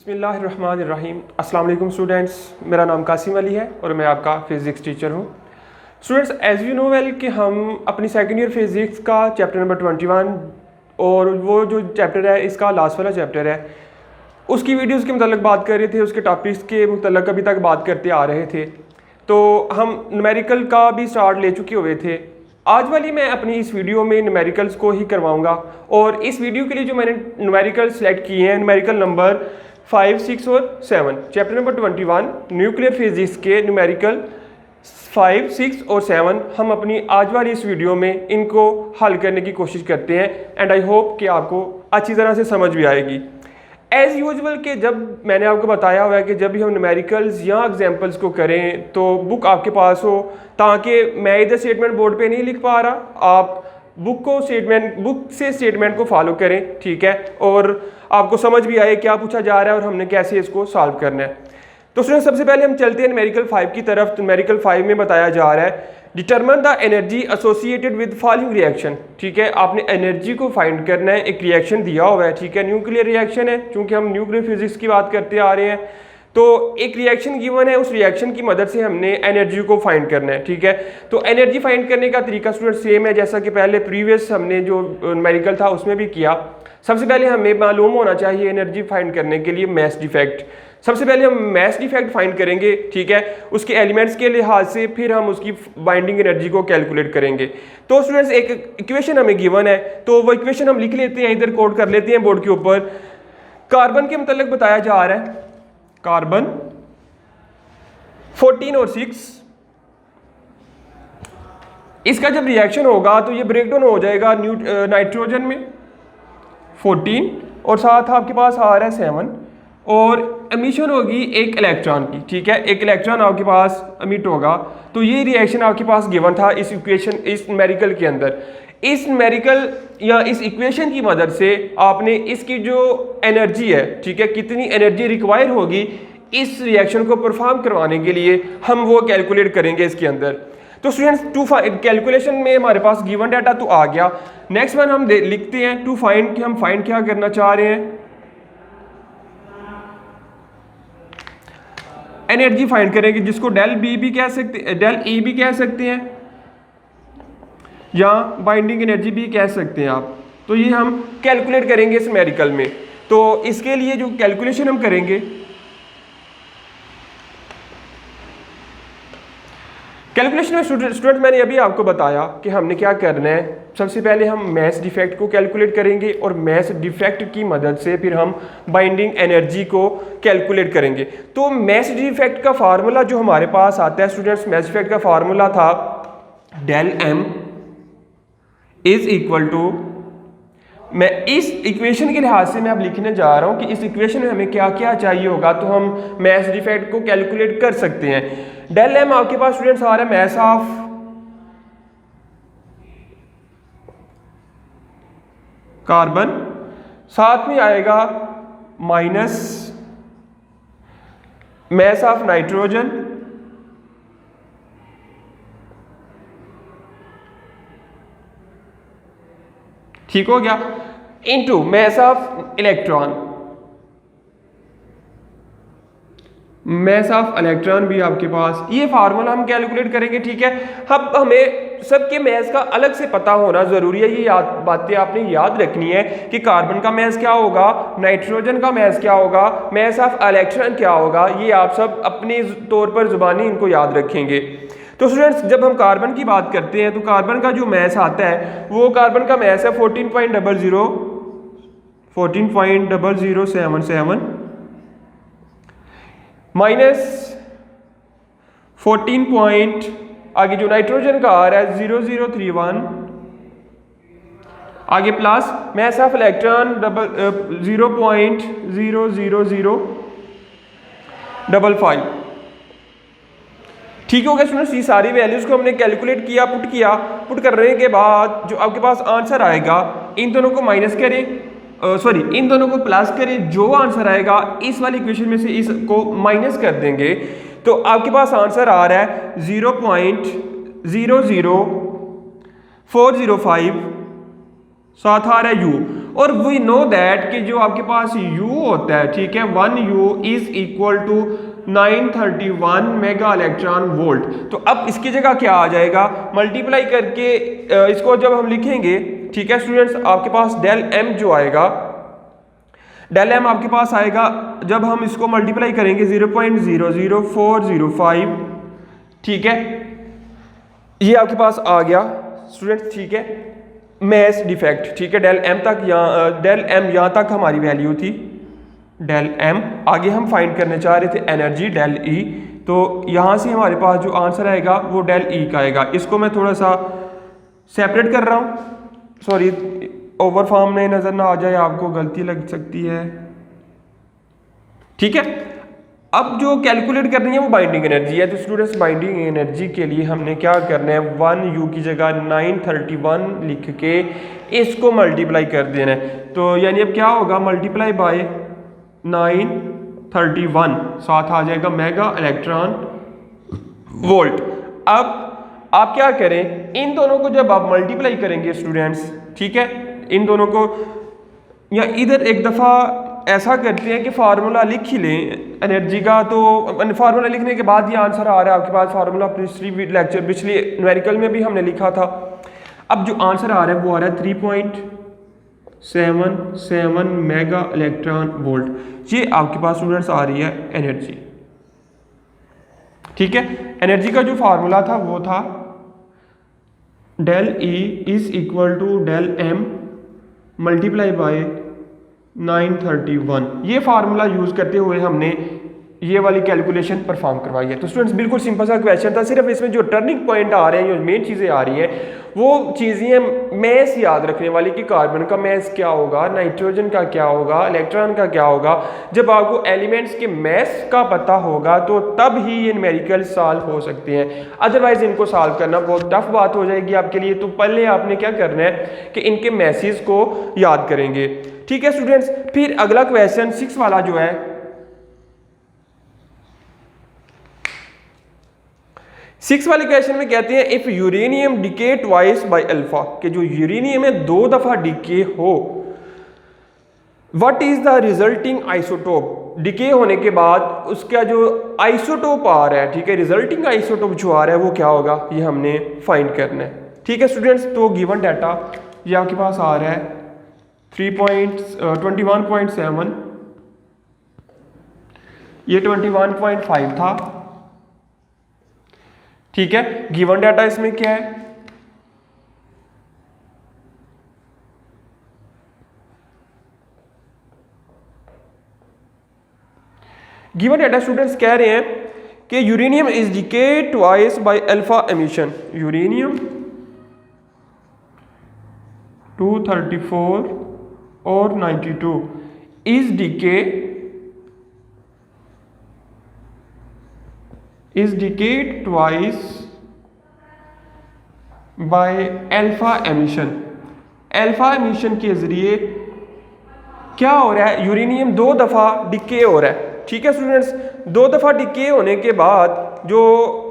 बिस्मिल्लाहिर्रहमानिर्रहीम। अस्सलाम वालेकुम स्टूडेंट्स, मेरा नाम कासिम अली है और मैं आपका फ़िज़िक्स टीचर हूँ। Students, as you know well कि हम अपनी सेकेंड ईयर फ़िज़िक्स का चैप्टर नंबर 21 और वो जो चैप्टर है इसका लास्ट वाला चैप्टर है, उसकी वीडियोज़ के मतलब बात कर रहे थे, उसके टॉपिक्स के मतलब अभी तक बात करते आ रहे थे। तो हम न्यूमेरिकल का भी स्टार्ट ले चुके हुए थे। आज वाली मैं अपनी इस वीडियो में न्यूमेरिकल्स को ही करवाऊंगा और इस वीडियो के लिए जो मैंने न्यूमेरिकल सेलेक्ट किए हैं, न्यूमेरिकल नंबर 5, 6 और 7, चैप्टर नंबर 21 न्यूक्लियर फिजिक्स के न्यूमेरिकल 5, 6 और 7 हम अपनी आज वाली इस वीडियो में इनको हल करने की कोशिश करते हैं एंड आई होप कि आपको अच्छी तरह से समझ भी आएगी। एज़ यूजुअल के जब मैंने आपको बताया हुआ है कि जब भी हम न्यूमेरिकल्स या एग्जाम्पल्स को करें तो बुक आपके पास हो, ताकि मैं इधर स्टेटमेंट बोर्ड पे नहीं लिख पा रहा, आप बुक से स्टेटमेंट को फॉलो करें, ठीक है, और आपको समझ भी आए क्या पूछा जा रहा है और हमने कैसे इसको सॉल्व करना है। तो स्टूडेंट, सबसे पहले हम चलते हैं न्यूमेरिकल 5 की तरफ। तो न्यूमेरिकल 5 में बताया जा रहा है determine the energy associated with following reaction, ठीक है, आपने एनर्जी को फाइंड करना है। एक रिएक्शन दिया हुआ है, ठीक है, न्यूक्लियर रिएक्शन है, क्योंकि हम न्यूक्लियर फिजिक्स की बात करते आ रहे हैं। तो एक रिएक्शन गिवन है, उस रिएक्शन की मदद से हमने एनर्जी को फाइंड करना है, ठीक है। तो एनर्जी फाइंड करने का तरीका स्टूडेंट सेम है जैसा कि पहले प्रीवियस हमने जो न्यूमेरिकल था उसमें भी किया। सबसे पहले हमें मालूम होना चाहिए एनर्जी फाइंड करने के लिए मैस डिफेक्ट। सबसे पहले हम मैस डिफेक्ट फाइंड करेंगे, ठीक है, उसके एलिमेंट्स के लिहाज से, फिर हम उसकी बाइंडिंग एनर्जी को कैलकुलेट करेंगे। तो स्टूडेंट्स, एक इक्वेशन हमें गिवन है, तो वो इक्वेशन हम लिख लेते हैं, इधर कोड कर लेते हैं बोर्ड के ऊपर। कार्बन के मतलब बताया जा रहा है, कार्बन 14 और 6, इसका जब रिएक्शन होगा तो ये ब्रेकडाउन हो जाएगा नाइट्रोजन में 14 और साथ आपके पास आ रहा है 7 और एमिशन होगी एक इलेक्ट्रॉन की, ठीक है, एक इलेक्ट्रॉन आपके पास एमिट होगा। तो ये रिएक्शन आपके पास गिवन था इस इक्वेशन, इस न्यूमेरिकल के अंदर। इस न्यूमेरिकल या इस इक्वेशन की मदद से आपने इसकी जो एनर्जी है, ठीक है, कितनी एनर्जी रिक्वायर होगी इस रिएक्शन को परफॉर्म करवाने के लिए, हम वो कैलकुलेट करेंगे इसके अंदर। तो स्टूडेंट्स, कैलकुलेशन में हमारे पास गिवन डाटा तो आ गया। नेक्स्ट वन हम लिखते हैं टू फाइंड, कि हम फाइंड क्या करना चाह रहे हैं, एनर्जी फाइंड करेंगे, जिसको डेल बी भी कह सकते हैं, डेल ई भी कह सकते हैं या बाइंडिंग एनर्जी भी कह सकते हैं आप। तो ये हम कैलकुलेट करेंगे इस न्यूमेरिकल में। तो इसके लिए जो कैलकुलेशन हम करेंगे, कैलकुलेशन में स्टूडेंट मैंने अभी आपको बताया कि हमने क्या करना है। सबसे पहले हम मैस डिफेक्ट को कैलकुलेट करेंगे और मैस डिफेक्ट की मदद से फिर हम बाइंडिंग एनर्जी को कैलकुलेट करेंगे। तो मैस डिफेक्ट का फार्मूला जो हमारे पास आता है स्टूडेंट्स, मैस डिफेक्ट का फार्मूला था del M is equal to, मैं इस इक्वेशन के लिहाज से मैं अब लिखने जा रहा हूं कि इस इक्वेशन में हमें क्या क्या चाहिए होगा, तो हम मैस डिफेक्ट को कैलकुलेट कर सकते हैं। डेल एम आपके पास स्टूडेंट्स आ रहा है मैस ऑफ कार्बन, साथ में आएगा माइनस मैस ऑफ नाइट्रोजन, ठीक हो गया, into mass of electron, mass of electron भी आपके पास। ये फार्मूला हम कैलकुलेट करेंगे, ठीक है। अब हमें सबके मैस का अलग से पता होना जरूरी है, ये बातें आपने याद रखनी है कि कार्बन का मैस क्या होगा, नाइट्रोजन का मैस क्या होगा, मैस ऑफ इलेक्ट्रॉन क्या होगा, ये आप सब अपने तौर पर जुबानी इनको याद रखेंगे। तो स्टूडेंट्स, जब हम कार्बन की बात करते हैं तो कार्बन का जो मैस आता है वो कार्बन का मैस है 14.077 माइनस 14 आगे जो नाइट्रोजन का आ रहा है 0031, आगे प्लस मैस ऑफ इलेक्ट्रॉन 0.00055, ठीक हो गया स्टूडेंट्स। ये सारी वैल्यूज को हमने कैलकुलेट किया, पुट करने के बाद जो आपके पास आंसर आएगा, इन दोनों को माइनस करें, इन दोनों को प्लस करें, जो आंसर आएगा इस वाली इक्वेशन में से इसको माइनस कर देंगे, तो आपके पास आंसर आ रहा है 0.00405 साथ आ रहा है U, और वी नो दैट कि जो आपके पास U होता है, ठीक है, 1U is equal to 931 mega electron volt. तो अब इसकी जगह क्या आ जाएगा, मल्टीप्लाई करके इसको जब हम लिखेंगे, ठीक है स्टूडेंट्स, आपके पास डेल M जो आएगा, डेल M आपके पास आएगा जब हम इसको मल्टीप्लाई करेंगे 0.00405, ठीक है, ये आपके पास आ गया स्टूडेंट्स, ठीक है, मैस डिफेक्ट, ठीक है, डेल M तक डेल M यहाँ तक हमारी वैल्यू थी, डेल M। आगे हम फाइंड करने चाह रहे थे एनर्जी डेल E, तो यहाँ से हमारे पास जो आंसर आएगा वो डेल E का आएगा। इसको मैं थोड़ा सा सेपरेट कर रहा हूँ, सॉरी ओवर फॉर्म में नज़र ना आ जाए, आपको गलती लग सकती है, ठीक है। अब जो कैलकुलेट करनी है वो बाइंडिंग एनर्जी है, तो स्टूडेंट्स बाइंडिंग एनर्जी के लिए हमने क्या करना है, 1U की जगह 931 लिख के इसको मल्टीप्लाई कर देना है। तो यानी अब क्या होगा, मल्टीप्लाई बाय 931, साथ आ जाएगा मेगा इलेक्ट्रॉन वोल्ट। अब आप क्या करें, इन दोनों को जब आप मल्टीप्लाई करेंगे स्टूडेंट्स, ठीक है, इन दोनों को, या इधर एक दफ़ा ऐसा करते हैं कि फार्मूला लिख ही लें एनर्जी का, तो फार्मूला लिखने के बाद ये आंसर आ रहा है आपके पास, फार्मूला पिछली लेक्चर पिछली न्यूमेरिकल में भी हमने लिखा था। अब जो आंसर आ रहा है वो आ रहा है 3.77 मेगा इलेक्ट्रॉन वोल्ट, ये आपके पास स्टूडेंट्स आ रही है एनर्जी, ठीक है। एनर्जी का जो फार्मूला था वो था del E is equal to del M multiply by 931, ये फार्मूला यूज करते हुए हमने ये वाली कैलकुलेशन परफॉर्म करवाई है। तो स्टूडेंट्स बिल्कुल सिंपल सा क्वेश्चन था, सिर्फ इसमें जो टर्निंग पॉइंट आ रहे हैं, जो मेन चीज़ें आ रही हैं, वो चीज़ें मैस याद रखने वाली कि कार्बन का मैस क्या होगा, नाइट्रोजन का क्या होगा, इलेक्ट्रॉन का क्या होगा। जब आपको एलिमेंट्स के मैस का पता होगा तो तब ही ये न्यूमेरिकल सॉल्व हो सकते हैं, अदरवाइज इनको सॉल्व करना बहुत टफ बात हो जाएगी आपके लिए। तो पहले आपने क्या करना है कि इनके मैसेज को याद करेंगे, ठीक है स्टूडेंट्स। फिर अगला क्वेश्चन 6 वाला जो है, 6 वाले क्वेश्चन में कहते हैं if uranium decay twice by alpha, कि जो यूरेनियम है 2 दफा डिके हो, what is the resulting isotope, decay होने के बाद उसका जो आइसोटोप आ रहा है, ठीक है, रिजल्टिंग आइसोटोप जो आ रहा है वो क्या होगा, ये हमने फाइंड करना है, ठीक है स्टूडेंट्स। तो गिवन डाटा ये आपके पास आ रहा है 21.7, ये 21.5 था, ठीक है। गिवन डाटा इसमें क्या है, गिवन डाटा स्टूडेंट्स कह रहे हैं कि uranium is decay twice by alpha emission, uranium 234 और 92 is decade twice by alpha emission. Alpha emission के जरिए क्या हो रहा है, यूरेनियम 2 दफा डिके हो रहा है, ठीक है स्टूडेंट्स। 2 दफा डिके होने के बाद जो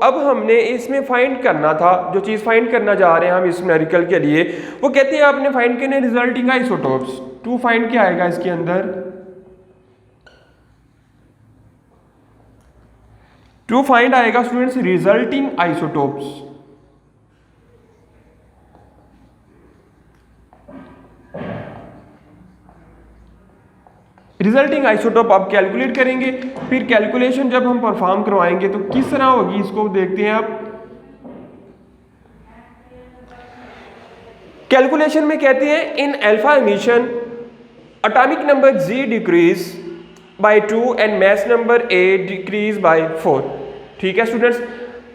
अब हमने इसमें फाइंड करना था, जो चीज़ फाइंड करना जा रहे हैं हम इस न्यूमेरिकल के लिए, वो कहते हैं आपने फाइंड करने रिजल्टिंग आइसोटोप्स। 2 फाइंड क्या आएगा इसके अंदर, 2 फाइंड आएगा students resulting isotopes. Resulting isotope आप कैलकुलेट करेंगे, फिर कैलकुलेशन जब हम परफॉर्म करवाएंगे तो किस तरह होगी इसको देखते हैं आप। कैलकुलेशन में कहते हैं in alpha emission atomic number G decreases by 2 and mass number A decreases by 4, ठीक है स्टूडेंट्स।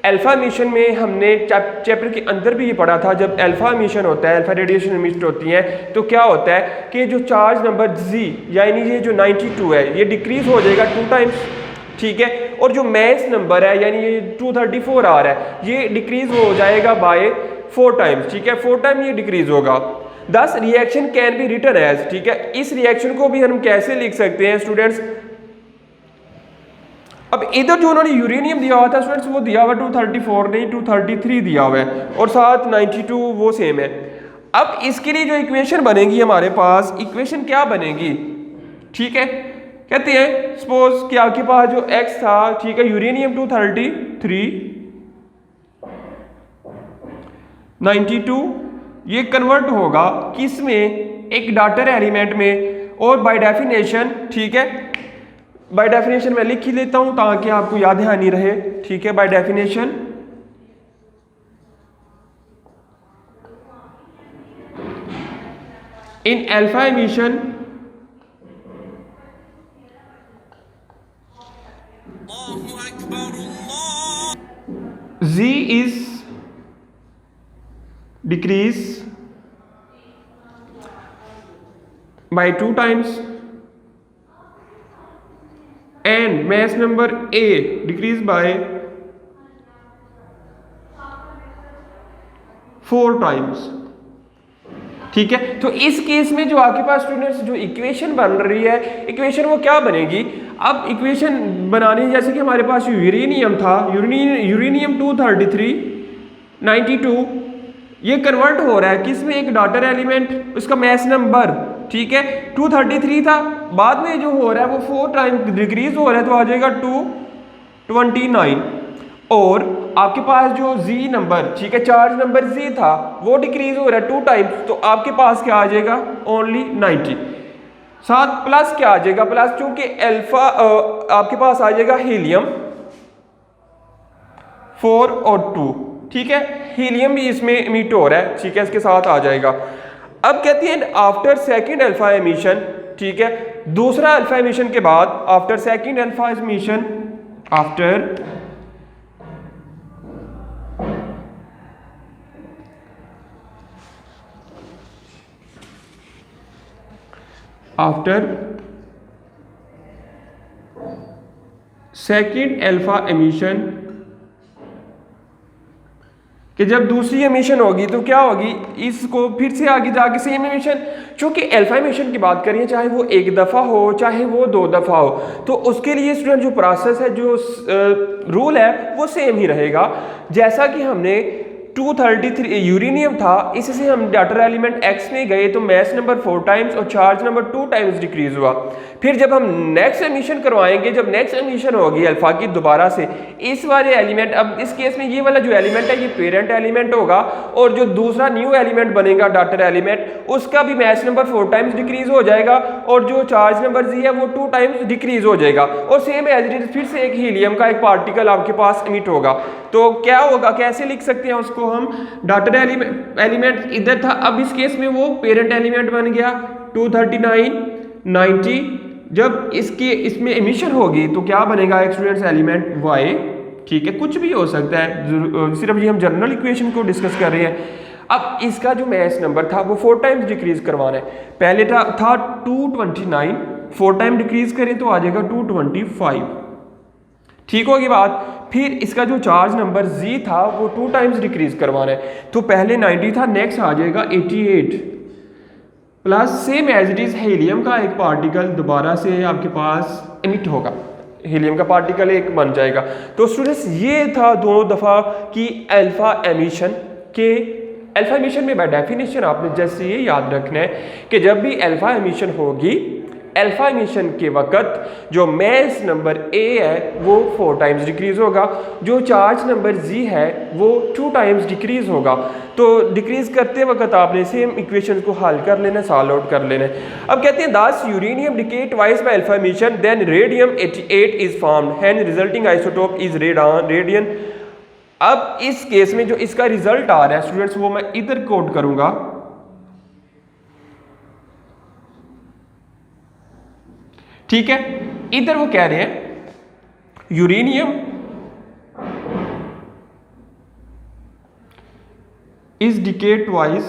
अल्फा एमिशन में हमने चैप्टर के अंदर भी ये पढ़ा था, जब अल्फा एमिशन होता है, अल्फा रेडिएशन एमिट होती है, तो क्या होता है कि जो चार्ज नंबर G यानी ये जो 92 है ये डिक्रीज हो जाएगा 2 टाइम्स, ठीक है, और जो मास नंबर है यानी ये 234 आ रहा है ये डिक्रीज हो जाएगा बाय 4 टाइम्स, ठीक है, 4 टाइम ये डिक्रीज होगा। This reaction can be written as, ठीक है, इस रिएक्शन को भी हम कैसे लिख सकते हैं स्टूडेंट्स। अब इधर जो उन्होंने यूरेनियम दिया हुआ था स्टूडेंट्स वो दिया हुआ 234 नहीं 233 दिया हुआ है, और साथ 92 वो सेम है। अब इसके लिए जो इक्वेशन बनेगी हमारे पास, इक्वेशन क्या बनेगी, ठीक है, कहते हैं सपोज कि आपके पास जो x था, ठीक है, यूरेनियम 233 92, ये कन्वर्ट होगा किसमें, एक डाटर एलिमेंट में, और बाय डेफिनेशन, ठीक है, बाय डेफिनेशन मैं लिख ही लेता हूं ताकि आपको याद नहीं रहे, ठीक है, by definition in alpha emission Z is decrease by 2 times and mass number A decrease by 4 times, ठीक है। तो इस केस में जो आपके पास स्टूडेंट्स जो इक्वेशन बन रही है, इक्वेशन वो क्या बनेगी, अब इक्वेशन बनानी, जैसे कि हमारे पास यूरेनियम था, यूरेनियम 233 92, ये कन्वर्ट हो रहा है किसमें, एक डाटर एलिमेंट, उसका मैस नंबर, ठीक है, 233 था, बाद में जो हो रहा है वो 4 टाइम डिक्रीज हो रहा है, तो आ जाएगा 229, और आपके पास जो Z नंबर, ठीक है, चार्ज नंबर Z था, वो डिक्रीज हो रहा है 2 टाइम्स, तो आपके पास क्या आ जाएगा, ओनली 90, साथ प्लस क्या आ जाएगा, प्लस चूंकि अल्फा आपके पास आ जाएगा हीलियम 4 और 2, ठीक है, हीलियम भी इसमें इमिट हो रहा है, ठीक है, इसके साथ आ जाएगा। अब कहते हैं आफ्टर सेकंड अल्फा एमिशन, ठीक है, दूसरा अल्फा एमिशन के बाद, after second alpha emission, after second alpha emission, कि जब दूसरी एमिशन होगी तो क्या होगी, इसको फिर से आगे जाके सेम एमिशन, चूंकि अल्फा एमिशन की बात करिए, चाहे वो एक दफ़ा हो चाहे वो 2 दफ़ा हो, तो उसके लिए स्टूडेंट जो प्रोसेस है, जो रूल है वो सेम ही रहेगा। जैसा कि हमने 233 यूरेनियम था, इससे हम डाटर एलिमेंट X में गए तो मैस नंबर 4 टाइम्स और चार्ज नंबर 2 टाइम्स डिक्रीज हुआ। फिर जब हम नेक्स्ट एमिशन करवाएंगे, जब नेक्स्ट एमिशन होगी अल्फा की दोबारा से, इस वाले एलिमेंट, अब इस केस में ये वाला जो एलिमेंट है ये पेरेंट एलिमेंट होगा, और जो दूसरा न्यू एलिमेंट बनेगा डाटर एलिमेंट, उसका भी मैस नंबर 4 टाइम्स डिक्रीज हो जाएगा, और जो चार्ज नंबर Z है वो 2 टाइम्स डिक्रीज हो जाएगा, और सेम एज इट इज फिर से एक हीलियम का एक पार्टिकल आपके पास इमिट होगा। तो क्या होगा, कैसे लिख सकते हैं उसको हम, डाटर एलिमेंट इधर था, अब इस केस में वो पेरेंट एलिमेंट बन गया 239 90, जब इसमें एमिशन होगी तो क्या बनेगा, एक स्टूडेंट्स एलिमेंट Y, ठीक है, कुछ भी हो सकता है, सिर्फ ये हम जनरल इक्वेशन को डिस्कस कर रहे हैं। अब इसका जो मैस नंबर था वो 4 टाइम्स डिक्रीज करवाना है, पहले था 229, 4 टाइम डिक्रीज करें तो आ जाएगा 225, ठीक होगी बात। फिर इसका जो चार्ज नंबर Z था वो 2 टाइम्स डिक्रीज करवाना है, तो पहले 90 था, नेक्स्ट आ जाएगा 88, plus same as it is helium का एक पार्टिकल दोबारा से आपके पास इमिट होगा, हीलियम का पार्टिकल एक बन जाएगा। तो स्टूडेंट्स ये था दोनों दफा की अल्फा एमिशन के। अल्फा एमिशन में बाय डेफिनेशन आपने जैसे ये याद रखना है कि जब भी अल्फा एमिशन होगी, अल्फा एमिशन के वक्त जो मैस नंबर A है वो 4 टाइम्स डिक्रीज होगा, जो चार्ज नंबर Z है वो 2 टाइम्स डिक्रीज होगा। तो डिक्रीज करते वक्त आपने सेम इक्वेशन को हल कर लेना, सॉल्व आउट कर लेना। अब कहते हैं that's uranium decay twice by alpha emission then radium 88 is formed, and resulting isotope is radon. अब इस केस में जो इसका रिजल्ट आ रहा है स्टूडेंट्स, वो मैं इधर कोड करूंगा, ठीक है, इधर वो कह रहे हैं यूरेनियम इज डिके ट्वाइस,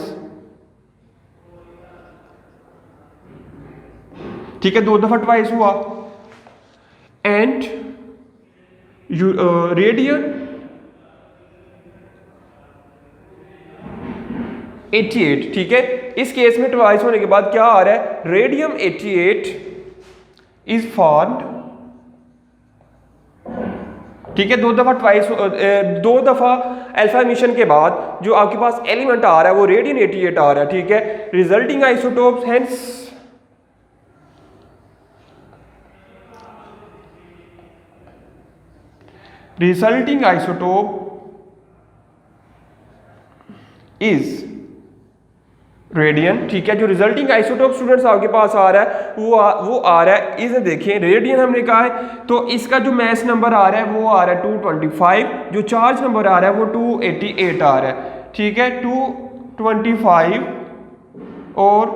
ठीक है, 2 दफा ट्वाइस हुआ, एंड रेडियन 88, ठीक है। इस केस में ट्वाइस होने के बाद क्या आ रहा है, रेडियम 88 इज फॉर्म्ड, ठीक है, 2 दफा ट्वाइस, 2 दफा अल्फा एमिशन के बाद जो आपके पास एलिमेंट आ रहा है वो रेडियन 88 आ रहा है, ठीक है। Resulting isotopes hence resulting isotope is radian, ठीक है। जो रिजल्टिंग आइसोटोप स्टूडेंट्स आपके पास आ रहा है वो आ रहा है, इसे देखें रेडियन हमने कहा है, तो इसका जो मैस नंबर आ रहा है वो आ रहा है 225, जो चार्ज नंबर आ रहा है वो 288 आ रहा है, ठीक है। 225 और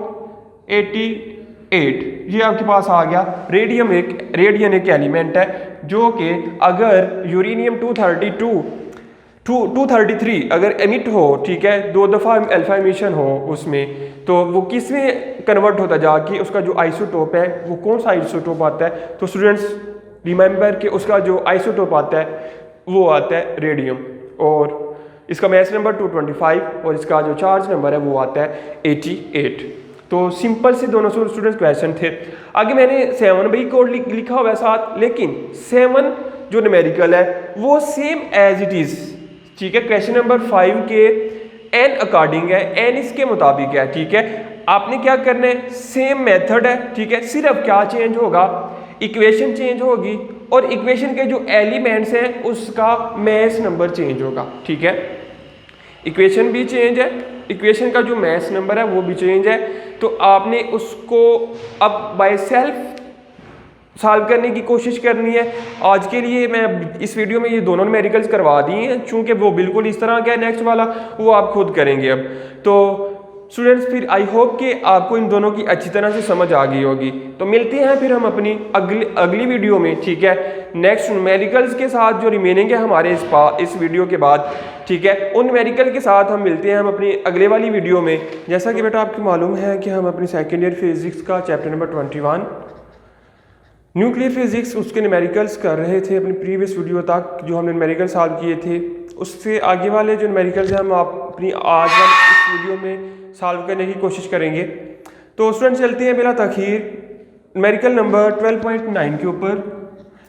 88 ये आपके पास आ गया। रेडियन एक एलिमेंट है जो कि अगर यूरेनियम 233 अगर एमिट हो, ठीक है, 2 दफ़ा अल्फा एमिशन हो उसमें, तो वो किस में कन्वर्ट होता जाके उसका जो आइसोटोप है वो कौन सा आइसोटोप आता है, तो स्टूडेंट्स रिमेंबर कि उसका जो आइसोटोप आता है वो आता है रेडियम, और इसका मैस नंबर 225 और इसका जो चार्ज नंबर है वो आता है 88। तो सिंपल से दोनों स्टूडेंट्स क्वेश्चन थे। आगे मैंने 7 भी कोड लिखा हुआ है साथ, लेकिन 7 जो न्यूमेरिकल है वो सेम एज इट इज़, ठीक है। क्वेश्चन नंबर 5 के एन अकॉर्डिंग है, एन इसके मुताबिक है, ठीक है। आपने क्या करना है, सेम मेथड है, ठीक है, सिर्फ क्या चेंज होगा, इक्वेशन चेंज होगी और इक्वेशन के जो एलिमेंट्स हैं उसका मैस नंबर चेंज होगा, ठीक है। इक्वेशन भी चेंज है, इक्वेशन का जो मैस नंबर है वो भी चेंज है, तो आपने उसको अब बाय सेल्फ सॉल्व करने की कोशिश करनी है। आज के लिए मैं इस वीडियो में ये दोनों न्यूमेरिकल्स करवा दिए हैं, चूंकि वो बिल्कुल इस तरह का है, नेक्स्ट वाला वो आप खुद करेंगे अब। तो स्टूडेंट्स फिर आई होप कि आपको इन दोनों की अच्छी तरह से समझ आ गई होगी। तो मिलते हैं फिर हम अपनी अगली वीडियो में, ठीक है, नेक्स्ट न्यूमेरिकल्स के साथ जो रिमेनिंग है हमारे इस वीडियो के बाद, ठीक है। उन न्यूमेरिकल के साथ हम मिलते हैं हम अपनी अगले वाली वीडियो में। जैसा कि बेटा आपको मालूम है कि हम अपनी सेकेंड ईयर फिजिक्स का चैप्टर नंबर 21 न्यूक्लियर फिजिक्स उसके न्यूमेरिकल्स कर रहे थे अपनी प्रीवियस वीडियो तक, जो हमने न्यूमेरिकल सॉल्व किए थे। उससे आगे वाले जो न्यूमेरिकल्स हैं हम अपनी आज वाली इस वीडियो में सॉल्व करने की कोशिश करेंगे। तो स्टूडेंट्स चलते हैं बिला तखीर न्यूमेरिकल नंबर 12.9 के ऊपर।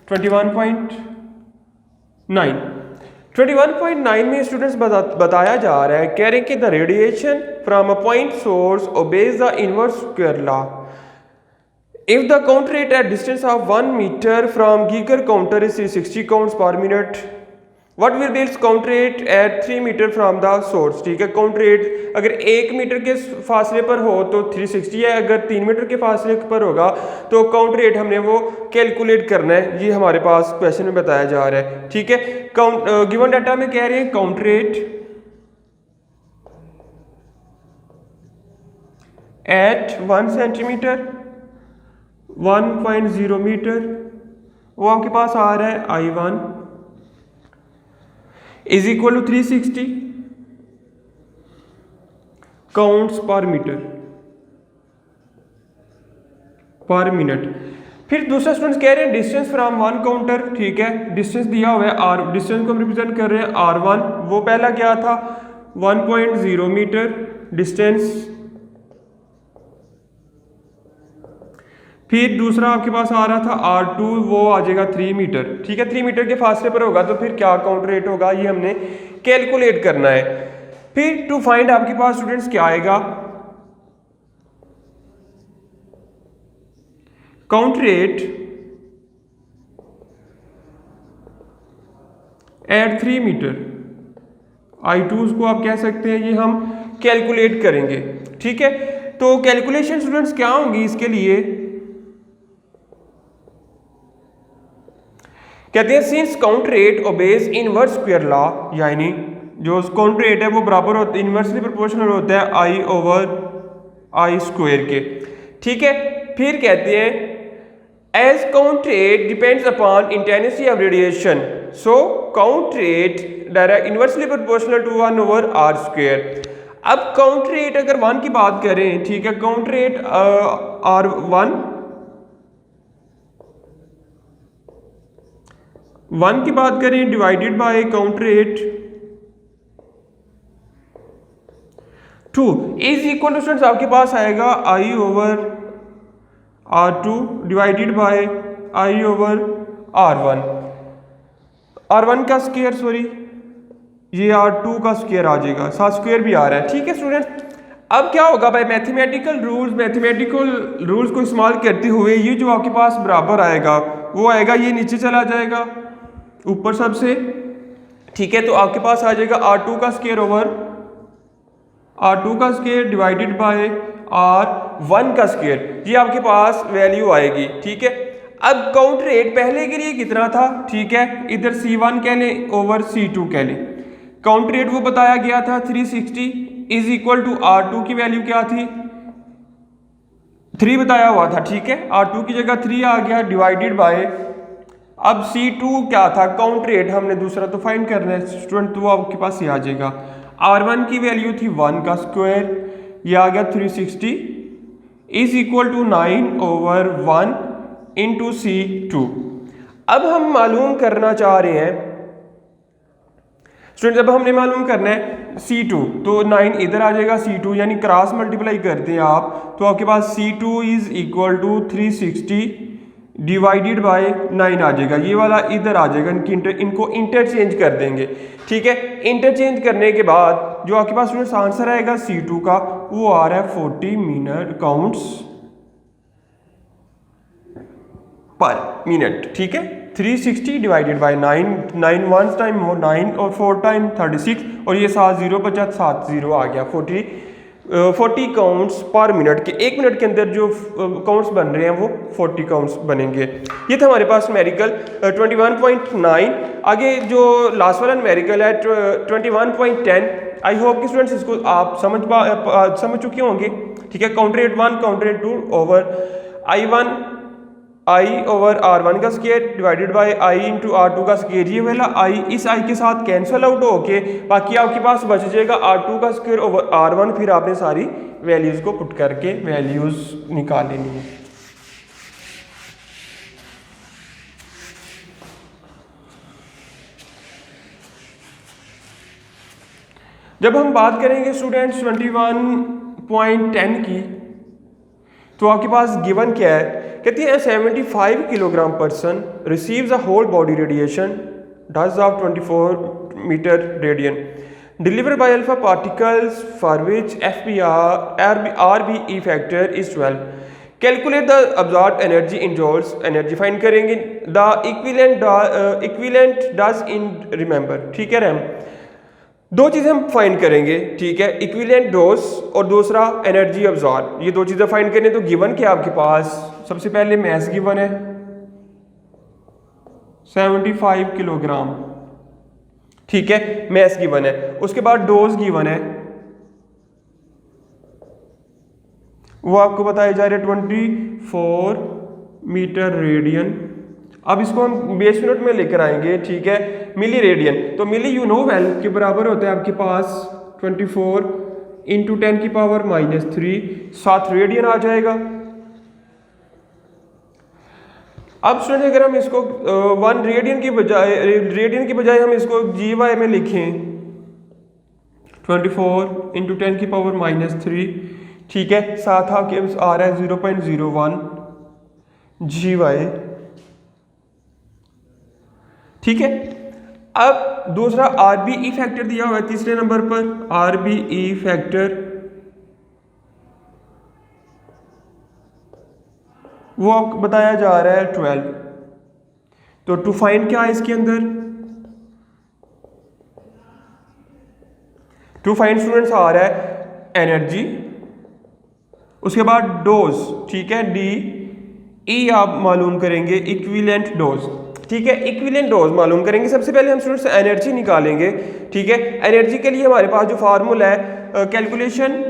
21.9 में स्टूडेंट्स बताया जा रहा है, कह रहे हैं कि the radiation from a point source obeys the inverse square law. If the count rate at distance of 1 meter from Geiger counter is 360 counts per minute, what will be its count rate at 3 meter from the source, ठीक है। Count rate अगर 1 metre के फासले पर हो तो 360 है, अगर 3 मीटर के फासले पर होगा तो काउंट रेट हमने वो कैलकुलेट करना है, ये हमारे पास क्वेश्चन में बताया जा रहा है, ठीक है। काउंट गिवन डाटा में कह रहे हैं count rate at 1 centimetre 1.0 metre, वो आपके पास आ रहा है I1 is equal to 360 counts per metre per minute. फिर दूसरा स्टूडेंट्स कह रहे हैं डिस्टेंस फ्रॉम 1 काउंटर, ठीक है, डिस्टेंस दिया हुआ है R, डिस्टेंस को हम रिप्रेजेंट कर रहे हैं R1, वो पहला क्या था 1.0 मीटर डिस्टेंस। फिर दूसरा आपके पास आ रहा था R2, वो आ जाएगा 3 मीटर, ठीक है। 3 मीटर के फासले पर होगा तो फिर क्या काउंट रेट होगा ये हमने कैलकुलेट करना है। फिर टू फाइंड आपके पास स्टूडेंट्स क्या आएगा, count rate eight 3 metre I2 को आप कह सकते हैं, ये हम कैलकुलेट करेंगे, ठीक है। तो कैलकुलेशन स्टूडेंट्स क्या होंगी इसके लिए, कहते हैं since count rate obeys inverse square law, यानी जो काउंट रेट है वो बराबर होता है, इनवर्सली प्रोपोर्शनल होता है I ओवर I स्क्वायर के, ठीक है। फिर कहते हैं as count rate depends upon intensity of radiation, so count rate direct inversely proportional to 1 over R square. अब काउंट रेट अगर 1 की बात करें, ठीक है, काउंट रेट R1 की बात करें divided by count rate 2 is equal to students आपके पास आएगा I over R2 divided by I over R1 का स्क्वायर, सॉरी ये R2 का स्क्वायर आ जाएगा, साथ स्क्वायर भी आ रहा है। ठीक है स्टूडेंट, अब क्या होगा भाई, मैथमेटिकल रूल्स को इस्तेमाल करते हुए ये जो आपके पास बराबर आएगा वो आएगा, ये नीचे चला जाएगा ऊपर सबसे। ठीक है, तो आपके पास आ जाएगा R2 का स्क्वायर ओवर R2 का स्क्वायर डिवाइडेड बाय R1 का स्क्वायर, ये आपके पास वैल्यू आएगी। ठीक है, अब काउंट रेट पहले के लिए कितना था, ठीक है, इधर C1 कह लें ओवर C2 कह लें। काउंट रेट वो बताया गया था 360 इज इक्वल टू R2 की वैल्यू क्या थी, 3 बताया हुआ था। ठीक है, R2 की जगह 3 आ गया डिवाइडेड बाय, अब C2 क्या था, काउंट रेट हमने दूसरा तो फाइंड करना है स्टूडेंट, तो वो आपके पास ये आ जाएगा। R1 की वैल्यू थी 1 का स्क्वायर, ये आ गया 360 is equal to 9 over 1 into C2। अब हम मालूम करना चाह रहे हैं स्टूडेंट, जब हमने मालूम करना है C2, तो 9 इधर आ जाएगा C2, यानी क्रॉस मल्टीप्लाई करते हैं आप, तो आपके पास C2 is equal to 360 divided by 9 आ जाएगा, ये वाला इधर आ जाएगा, इनको इंटरचेंज कर देंगे। ठीक है, इंटरचेंज करने के बाद जो आपके पास स्टूडेंट्स आंसर आएगा C2 का, वो आ रहा है 40 मिनट काउंट्स पर मिनट। ठीक है, 360 डिवाइडेड बाय 9 वन टाइम 9 और 4 टाइम 36, और ये 7 0 बचा, 7 0 आ गया, 40 काउंट्स पर मिनट के, एक मिनट के अंदर जो काउंट्स बन रहे हैं वो 40 काउंट्स बनेंगे। ये था हमारे पास न्यूमेरिकल 21.9। आगे जो लास्ट वाला न्यूमेरिकल है 21.10, आई होप कि स्टूडेंट्स इसको आप समझ चुके होंगे। ठीक है, count rate 1 count rate 2 over I over R1 का square divided by I into R2 का स्क्वायर, ये वाला I इस I के साथ कैंसिल आउट होके बाकी आपके पास बच जाएगा R2 का स्क्वायर ओवर R1। फिर आपने सारी वैल्यूज को पुट करके वैल्यूज निकाल लेनी है। जब हम बात करेंगे स्टूडेंट्स 21.10 की, तो आपके पास गिवन क्या है, कहती है 75 kilogram person receives a whole body radiation dose of 24 meter radian delivered by alpha particles for which RBE factor is 12। Calculate the absorbed energy in joules, energy find करेंगे। The equivalent dose in remember. ठीक है, दो चीज़ें हम find करेंगे। ठीक है, equivalent dose और दूसरा एनर्जी अब्जॉर्ब, ये दो चीज़ें फाइंड करनी। तो गिवन क्या आपके पास, सबसे पहले मैस गिवन है 75 किलोग्राम। ठीक है, मैस गिवन है, उसके बाद डोज गिवन है, वो आपको बताया जा रहा है 24 मीटर रेडियन। अब इसको हम बेस यूनिट में लेकर आएंगे। ठीक है, मिली रेडियन, तो मिली यू नो वेल के बराबर होता है आपके पास 24 इंटू 10 की पावर -3, 7 रेडियन आ जाएगा। अब स्टूडेंट अगर हम इसको 1 रेडियन की बजाय हम इसको GY में लिखें 24 इंटू 10 की पावर -3। ठीक है, साथ आपके आ रहा है 0.01 GY। ठीक है, अब दूसरा RBE फैक्टर दिया हुआ है तीसरे नंबर पर, RBE फैक्टर वो आपको बताया जा रहा है 12। तो टू फाइंड क्या है इसके अंदर, टू फाइंड स्टूडेंट्स आ रहा है एनर्जी, उसके बाद डोज। ठीक है, DE आप मालूम करेंगे, इक्विवेलेंट डोज। ठीक है, इक्विवेलेंट डोज मालूम करेंगे। सबसे पहले हम स्टूडेंट्स एनर्जी निकालेंगे। ठीक है, एनर्जी के लिए हमारे पास जो फार्मूला है calculation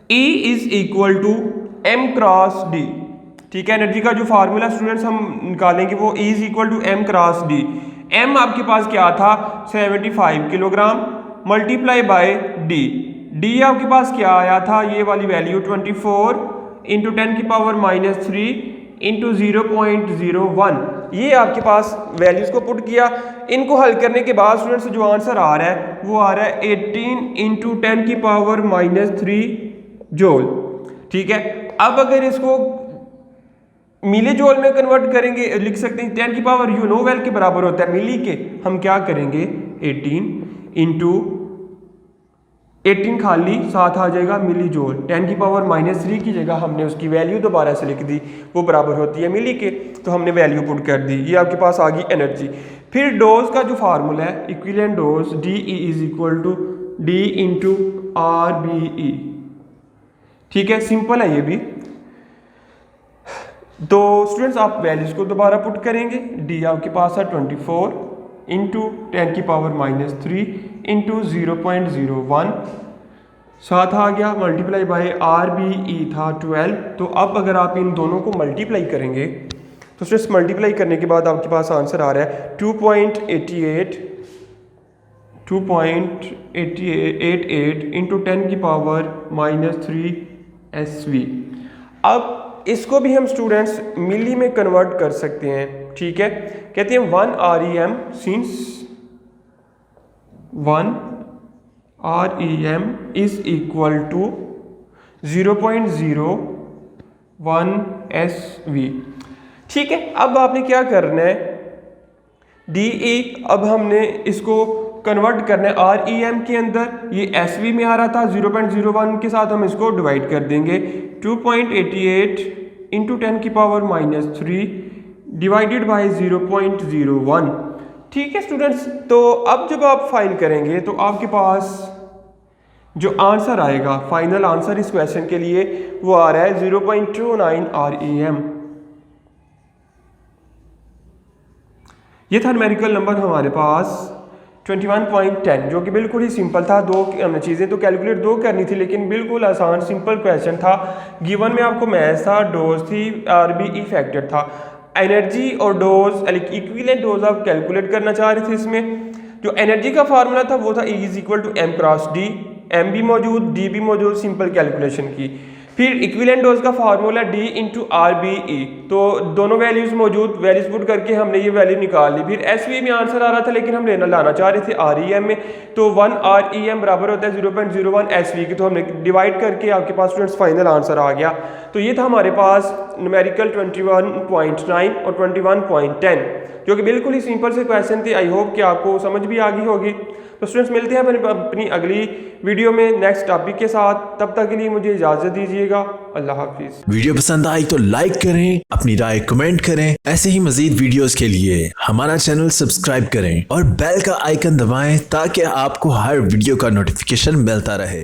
E is equal to M cross D। ठीक है, एनर्जी का जो फार्मूला स्टूडेंट्स हम निकालेंगे वो E is equal to M cross D। M आपके पास क्या था 75 किलोग्राम मल्टीप्लाई बाय D आपके पास क्या आया था, ये वाली वैल्यू 24 इंटू 10 की पावर -3 इंटू 0.01। ये आपके पास वैल्यूज को पुट किया। इनको हल करने के बाद स्टूडेंट्स जो आंसर आ रहा है वो आ रहा है 18 इंटू 10 की पावर -3 जूल। ठीक है, अब अगर इसको मिली जूल में कन्वर्ट करेंगे, लिख सकते हैं 10 की पावर यू नो वेल के बराबर होता है मिली के। हम क्या करेंगे 18 इंटू 18 खाली साथ आ जाएगा मिली जूल, 10 की पावर -3 की जगह हमने उसकी वैल्यू दोबारा से लिख दी, वो बराबर होती है मिली के, तो हमने वैल्यू पुट कर दी। ये आपके पास आ गई एनर्जी। फिर डोज का जो फार्मूला है equivalent dose D E is equal to D into R B E. ठीक है, सिंपल है ये भी। तो स्टूडेंट्स आप वैल्यूज को दोबारा पुट करेंगे। डी आपके पास है 24 इंटू 10 की पावर -3 इंटू 0.01 साथ आ गया, multiply by R B E था 12। तो अब अगर आप इन दोनों को मल्टीप्लाई करेंगे तो स्टूडेंट्स मल्टीप्लाई करने के बाद आपके पास आंसर आ रहा है 2.88 इंटू 10 की पावर -3 SV। अब इसको भी हम स्टूडेंट्स मिली में कन्वर्ट कर सकते हैं। ठीक है, कहते हैं 1 REM since 1 REM is equal to 0.01 SV। ठीक है, अब आपने क्या करना है DE, अब हमने इसको कन्वर्ट करना है REM के अंदर, ये SV में आ रहा था 0.01 के साथ हम इसको डिवाइड कर देंगे 2.88 इंटू 10 की पावर -3 डिवाइडेड बाय 0.01। ठीक है स्टूडेंट्स, तो अब जब आप फाइंड करेंगे तो आपके पास जो आंसर आएगा, फाइनल आंसर इस क्वेश्चन के लिए वो आ रहा है 0.29 REM। ये था न्यूमेरिकल नंबर हमारे पास 21.10, जो कि बिल्कुल ही सिंपल था। दो चीज़ें तो कैलकुलेट दो करनी थी, लेकिन बिल्कुल आसान सिंपल क्वेश्चन था। गिवन में आपको मैथ था, डोज थी, RBE फैक्टर था, एनर्जी और डोज इक्विवेलेंट डोज आप कैलकुलेट करना चाह रहे थे। इसमें जो एनर्जी का फार्मूला था वो था E is equal to M cross D, M भी मौजूद, D भी मौजूद, सिंपल कैलकुलेशन की। फिर इक्विवेलेंट डोज का फार्मूला D इंटू RBE, तो दोनों वैल्यूज मौजूद, वैल्यूज पुट करके हमने ये वैल्यू निकाल ली। फिर SV में आंसर आ रहा था, लेकिन हम लाना चाह रहे थे REM में, तो 1 REM बराबर होता है 0.01 SV की, तो हमने डिवाइड करके आपके पास स्टूडेंट्स फाइनल आंसर आ गया। तो ये था हमारे पास न्यूमेरिकल 21.9 और 21.10, जो कि बिल्कुल ही सिंपल से क्वेश्चन थे। आई होप कि आपको समझ भी आ गई होगी। तो स्टूडेंट्स मिलते हैं अपनी अगली वीडियो में नेक्स्ट टॉपिक के साथ। तब तक के लिए मुझे इजाजत दीजिएगा। अल्लाह हाफिज। वीडियो पसंद आई तो लाइक करें, अपनी राय कमेंट करें। ऐसे ही मजीद वीडियोस के लिए हमारा चैनल सब्सक्राइब करें और बेल का आइकन दबाएं ताकि आपको हर वीडियो का नोटिफिकेशन मिलता रहे।